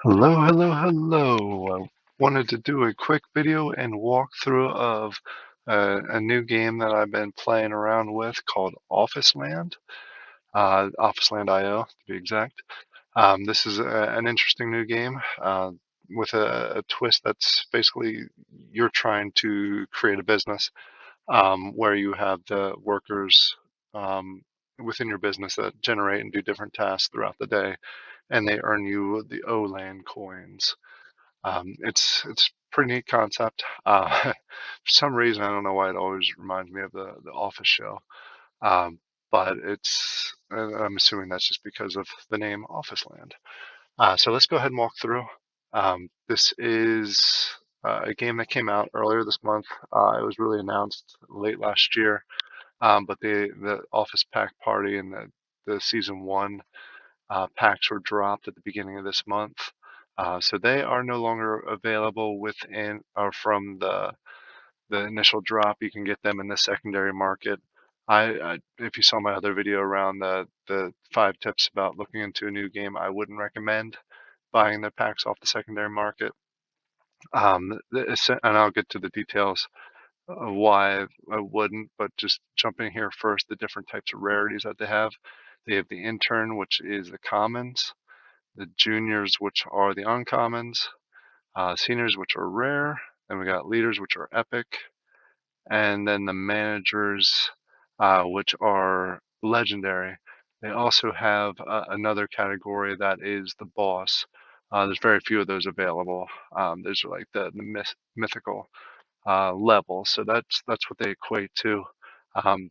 Hello, hello, hello. I wanted to do a quick video and walkthrough of a new game that I've been playing around with called Office Land, Office Land IO to be exact. This is an interesting new game with a twist that's basically you're trying to create a business where you have the workers um, within your business that generate and do different tasks throughout the day, and they earn you the OLAN coins. It's pretty neat concept. For some reason, I don't know why it always reminds me of the Office show. Um, but I'm assuming that's just because of the name Office Land. So let's go ahead and walk through. This is a game that came out earlier this month. It was really announced late last year. But the Office Pack Party and the season one packs were dropped at the beginning of this month. So they are no longer available within or from the initial drop. You can get them in the secondary market. If you saw my other video around the 5 tips about looking into a new game, I wouldn't recommend buying the packs off the secondary market. And I'll get to the details of why I wouldn't, but just jumping here first, the different types of rarities that they have. They have the intern, which is the commons, the juniors, which are the uncommons, seniors, which are rare, and we got leaders, which are epic, and then the managers, which are legendary. They also have another category that is the boss. There's very few of those available. Those are like the mythical level, so that's what they equate to. Um,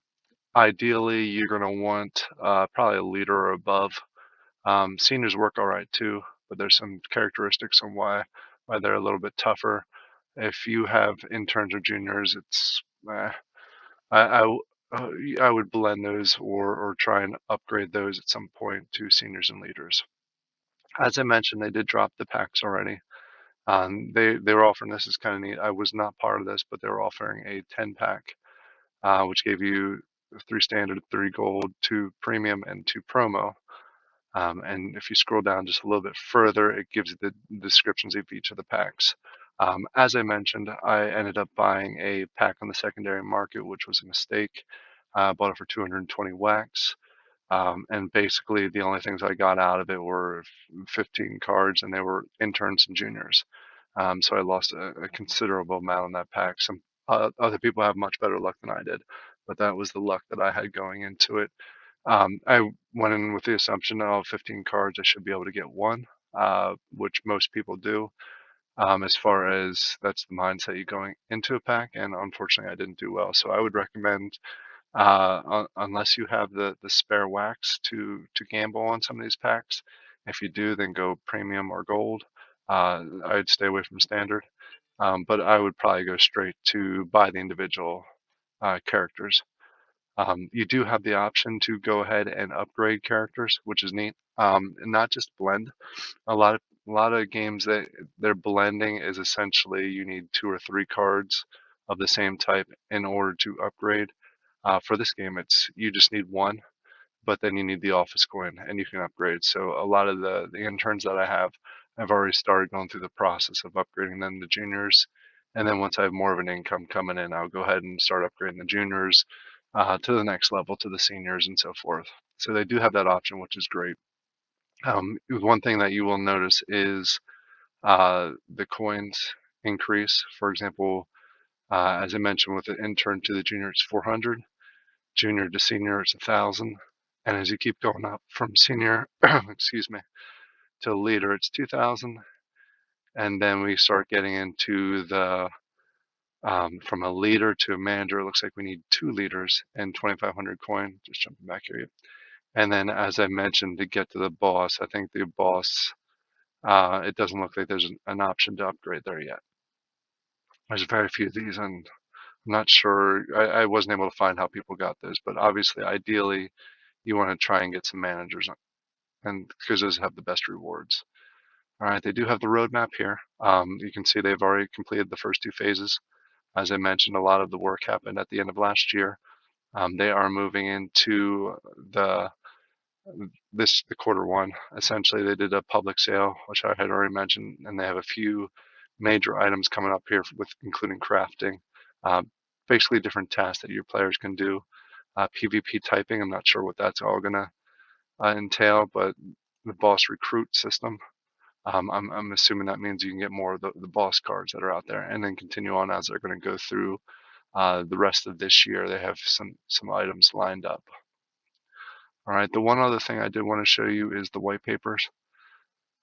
Ideally, you're going to want probably a leader or above. Seniors work all right too, but there's some characteristics on why they're a little bit tougher. If you have interns or juniors, it's I, I would blend those or try and upgrade those at some point to seniors and leaders. As I mentioned, they did drop the packs already. They were offering, this is kind of neat. I was not part of this, but they were offering a 10 pack, which gave you 3 standard, 3 gold, 2 premium, and 2 promo. And if you scroll down just a little bit further, it gives you the descriptions of each of the packs. As I mentioned, I ended up buying a pack on the secondary market, which was a mistake. I bought it for 220 wax. And basically, the only things I got out of it were 15 cards, and they were interns and juniors. So I lost a considerable amount on that pack. Some other people have much better luck than I did, but that was the luck that I had going into it. I went in with the assumption of 15 cards, I should be able to get one, which most people do. As far as that's the mindset you going into a pack, and unfortunately, I didn't do well. So I would recommend, unless you have the spare wax to gamble on some of these packs. If you do, then go premium or gold. I'd stay away from standard, but I would probably go straight to buy the individual characters. You do have the option to go ahead and upgrade characters, which is neat. And not just blend. A lot of games that their blending is essentially you need 2 or 3 cards of the same type in order to upgrade. For this game, it's you just need one, but then you need the office coin and you can upgrade. So a lot of the interns that I have, I've already started going through the process of upgrading them to juniors. And then once I have more of an income coming in, I'll go ahead and start upgrading the juniors to the next level, to the seniors, and so forth. So they do have that option, which is great. One thing that you will notice is the coins increase. For example, as I mentioned, with the intern to the junior, it's 400. Junior to senior, it's 1,000. And as you keep going up from senior, excuse me, to leader, it's 2,000. And then we start getting into the from a leader to a manager. It looks like we need 2 leaders and 2,500 coin. Just jumping back here. And then, as I mentioned, to get to the boss, I think the boss, it doesn't look like there's an option to upgrade there yet. There's very few of these, and I'm not sure. I wasn't able to find how people got those, but obviously, ideally, you want to try and get some managers, and because those have the best rewards. All right, they do have the roadmap here. You can see they've already completed the first 2 phases. As I mentioned, a lot of the work happened at the end of last year. They are moving into the the quarter one. Essentially, they did a public sale, which I had already mentioned, and they have a few major items coming up here with including crafting, uh, basically different tasks that your players can do. PvP typing, I'm not sure what that's all gonna entail, but the boss recruit system. I'm assuming that means you can get more of the boss cards that are out there, and then continue on as they're going to go through the rest of this year. They have some items lined up. All right, the one other thing I did want to show you is the white papers.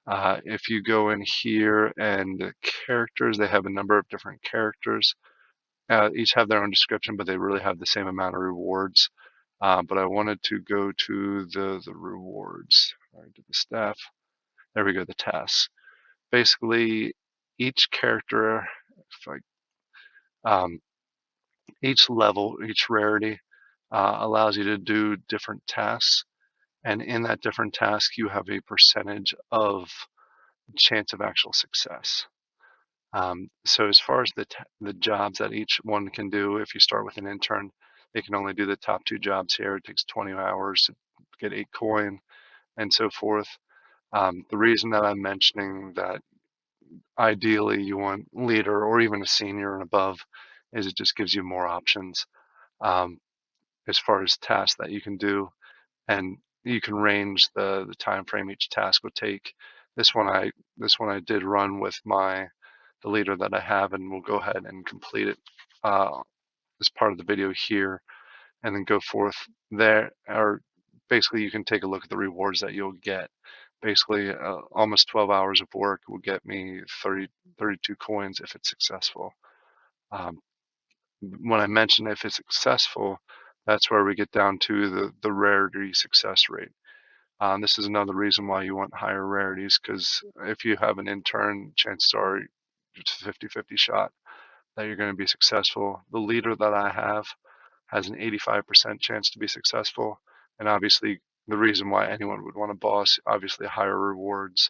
If you go in here and the characters, they have a number of different characters. Each have their own description, but they really have the same amount of rewards. But I wanted to go to the rewards. All right, to the staff. There we go, the tasks. Basically, each character, if um, each level, each rarity allows you to do different tasks. And in that different task, you have a percentage of chance of actual success. So as far as the jobs that each one can do, if you start with an intern, they can only do the top 2 jobs here. It takes 20 hours to get 8 coin and so forth. The reason that I'm mentioning that ideally you want leader or even a senior and above is it just gives you more options um, as far as tasks that you can do, and you can range the time frame each task would take. This one I did run with the leader that I have, and we'll go ahead and complete it as part of the video here, and then go forth there. Or basically, you can take a look at the rewards that you'll get. Basically, almost 12 hours of work will get me 32 coins if it's successful. Um, when I mention if it's successful, that's where we get down to the rarity success rate. This is another reason why you want higher rarities, because if you have an intern, chances are it's a 50-50 shot that you're going to be successful. The leader that I have has an 85% chance to be successful, and obviously the reason why anyone would want a boss, obviously higher rewards,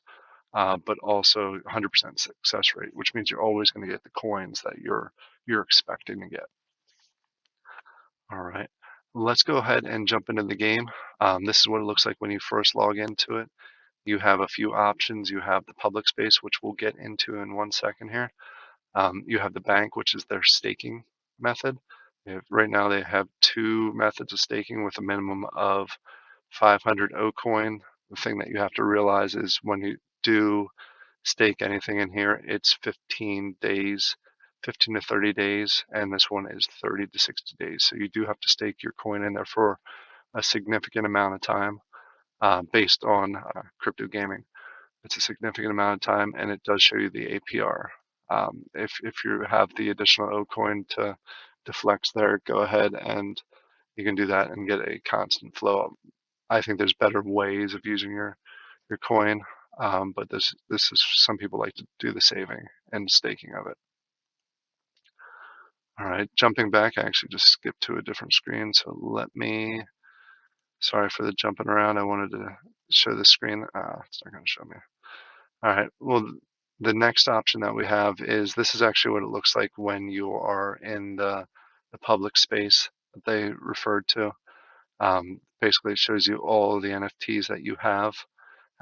but also 100% success rate, which means you're always going to get the coins that you're expecting to get. All right, let's go ahead and jump into the game. This is what it looks like when you first log into it. You have a few options. You have the public space, which we'll get into in 1 second here. You have the bank, which is their staking method. Right now they have 2 methods of staking with a minimum of 500 O coin. The thing that you have to realize is when you do stake anything in here, it's 15 days, 15 to 30 days, and this one is 30 to 60 days. So you do have to stake your coin in there for a significant amount of time based on crypto gaming. It's a significant amount of time, and it does show you the APR. If you have the additional O coin to flex there, go ahead and you can do that and get a constant flow. I think there's better ways of using your coin, but this is some people like to do the saving and staking of it. All right, jumping back, I actually just skipped to a different screen, so sorry for the jumping around. I wanted to show the screen. It's not going to show me. All right, well, the next option that we have is this is actually what it looks like when you are in the public space that they referred to. Basically, it shows you all of the NFTs that you have.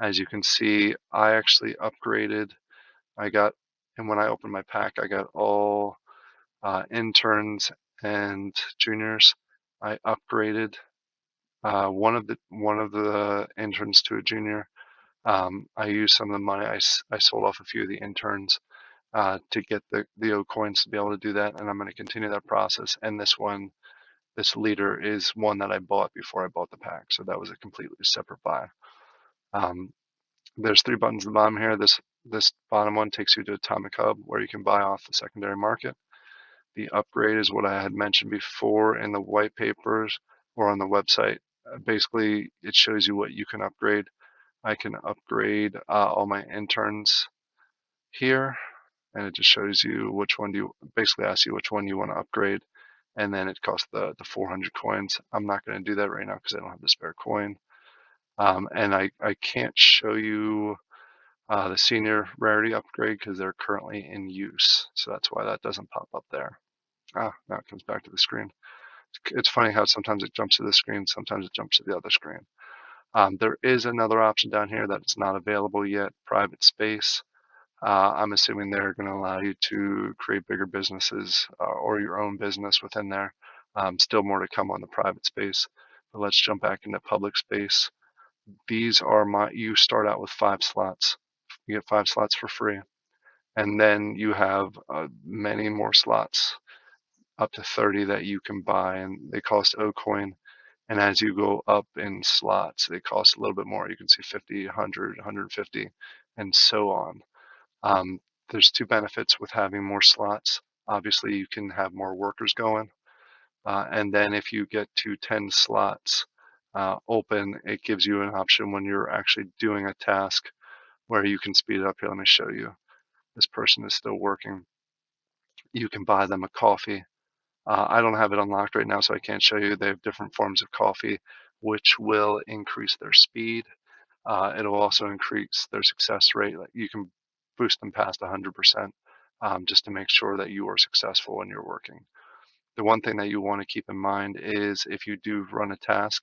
As you can see, I actually upgraded. And when I opened my pack, I got all interns and juniors. I upgraded one of the interns to a junior. I used some of the money. I sold off a few of the interns to get the O coins to be able to do that, and I'm going to continue that process. And this leader is one that I bought before I bought the pack, so that was a completely separate buy. There's 3 buttons at the bottom here. This bottom one takes you to Atomic Hub, where you can buy off the secondary market. The upgrade is what I had mentioned before in the white papers or on the website. Basically, it shows you what you can upgrade. I can upgrade all my interns here, and it just shows you which one basically asks you which one you want to upgrade, and then it costs the 400 coins. I'm not going to do that right now because I don't have the spare coin. And I can't show you the senior rarity upgrade because they're currently in use, so that's why that doesn't pop up there. Now it comes back to the screen. It's funny how sometimes it jumps to the screen, sometimes it jumps to the other screen. There is another option down here that's not available yet, private space. I'm assuming they're going to allow you to create bigger businesses or your own business within there. Still more to come on the private space. But let's jump back into public space. These are you start out with 5 slots. You get 5 slots for free. And then you have many more slots, up to 30 that you can buy, and they cost O coin. And as you go up in slots, they cost a little bit more. You can see 50, 100, 150, and so on. There's 2 benefits with having more slots. Obviously, you can have more workers going. And then if you get to 10 slots open, it gives you an option when you're actually doing a task where you can speed it up. Here, let me show you. This person is still working. You can buy them a coffee. I don't have it unlocked right now, so I can't show you. They have different forms of coffee, which will increase their speed. It'll also increase their success rate. You can boost them past 100% just to make sure that you are successful when you're working. The one thing that you want to keep in mind is if you do run a task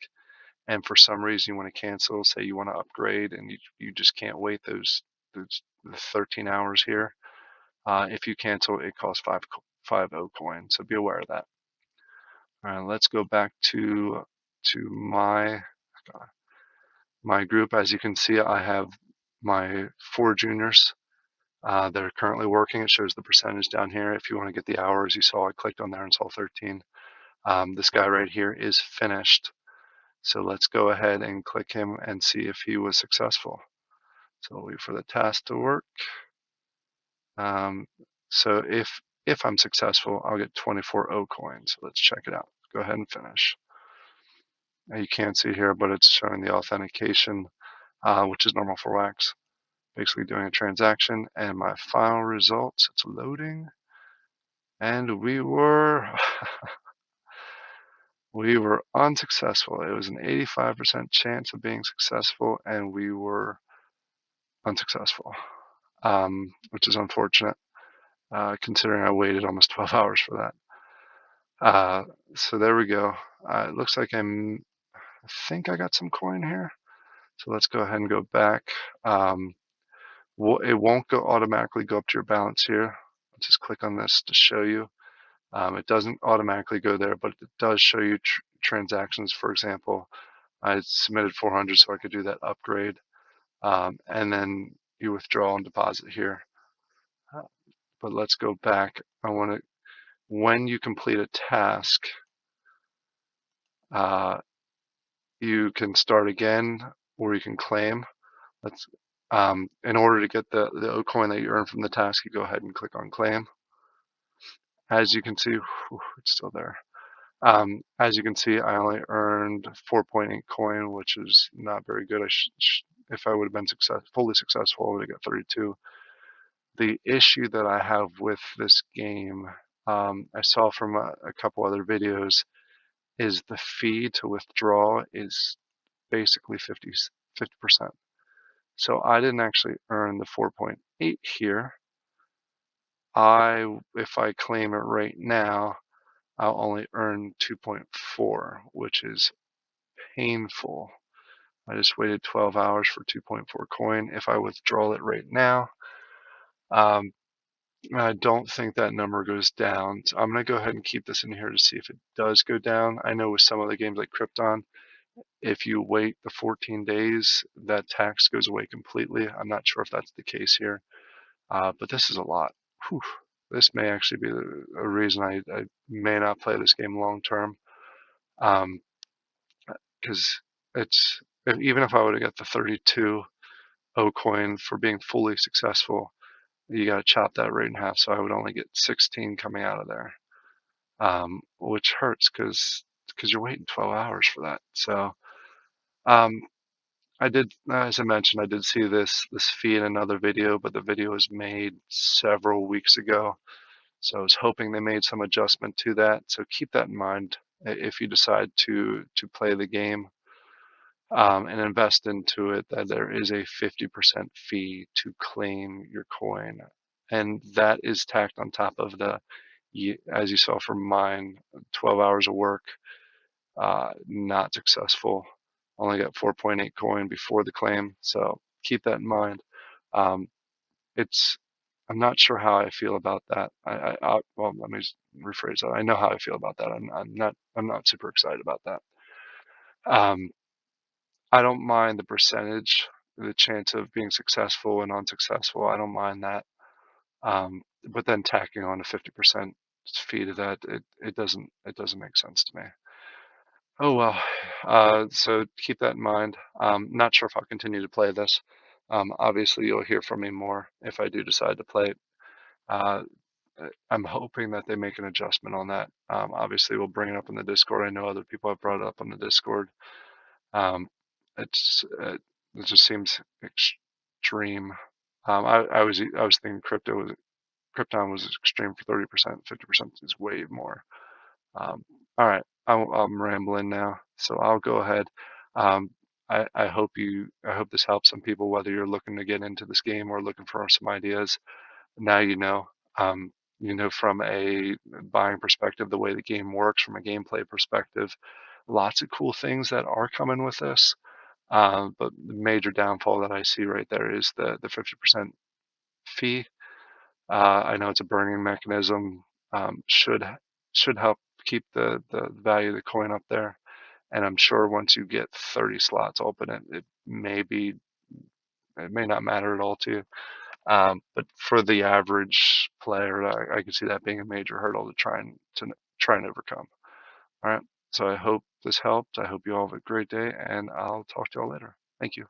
and for some reason you want to cancel, say you want to upgrade and you just can't wait those 13 hours here. If you cancel, it costs 5 O coin. So be aware of that. All right, let's go back to my group. As you can see, I have my 4 juniors that are currently working. It shows the percentage down here. If you want to get the hours, you saw I clicked on there and saw 13. This guy right here is finished. So let's go ahead and click him and see if he was successful. So we'll wait for the task to work. So if I'm successful, I'll get 24 O coins. Let's check it out. Go ahead and finish. Now you can't see here, but it's showing the authentication, which is normal for Wax. Basically doing a transaction, and my final results, it's loading, and we were we were unsuccessful. It was an 85% chance of being successful, and we were unsuccessful, which is unfortunate, considering I waited almost 12 hours for that. So there we go. It looks like I think I got some coin here. So let's go ahead and go back. It won't automatically go up to your balance here. I'll just click on this to show you. It doesn't automatically go there, but it does show you transactions. For example, I submitted 400 so I could do that upgrade. And then you withdraw and deposit here. But let's go back. When you complete a task, you can start again or you can claim. In order to get the O coin that you earn from the task, you go ahead and click on claim. As you can see, it's still there. As you can see, I only earned 4.8 coin, which is not very good. If I would have been fully successful, I would have got 32. The issue that I have with this game, I saw from a couple other videos, is the fee to withdraw is basically 50%. So I didn't actually earn the 4.8 here. If I claim it right now, I'll only earn 2.4, which is painful. I just waited 12 hours for 2.4 coin. If I withdraw it right now, I don't think that number goes down. So I'm going to go ahead and keep this in here to see if it does go down. I know with some of the games like Krypton, if you wait the 14 days, that tax goes away completely. I'm not sure if that's the case here, but this is a lot. Whew. This may actually be a reason I may not play this game long term, because even if I would have got the 32 O coin for being fully successful, you got to chop that right in half. So I would only get 16 coming out of there, which hurts because you're waiting 12 hours for that. So I did, as I mentioned, I did see this fee in another video, but the video was made several weeks ago. So I was hoping they made some adjustment to that. So keep that in mind if you decide to play the game and invest into it, that there is a 50% fee to claim your coin. And that is tacked on top of as you saw from mine, 12 hours of work, not successful. only got 4.8 coin before the claim, so keep that in mind. Um, it's I'm not sure how I feel about that. Well, let me rephrase that. I know how I feel about that. I'm not super excited about that. Um, I don't mind the percentage, the chance of being successful and unsuccessful. I don't mind that. But then tacking on a 50% fee to that, it doesn't make sense to me. Oh well. So keep that in mind. Not sure if I'll continue to play this. Obviously, you'll hear from me more if I do decide to play it. Uh, I'm hoping that they make an adjustment on that. Obviously, we'll bring it up in the Discord. I know other people have brought it up on the Discord. Um, it just seems extreme. I was thinking Krypton was extreme for 30%. 50% is way more. All right, I'm rambling now, so I'll go ahead. Um, I hope this helps some people, whether you're looking to get into this game or looking for some ideas. Now you know. From a buying perspective, the way the game works, from a gameplay perspective, lots of cool things that are coming with this. But the major downfall that I see right there is the 50% fee. I know it's a burning mechanism. Should help keep the value of the coin up there. And I'm sure once you get 30 slots open, it may not matter at all to you. But for the average player, I can see that being a major hurdle to try and overcome. All right. So I hope this helped. I hope you all have a great day, and I'll talk to you all later. Thank you.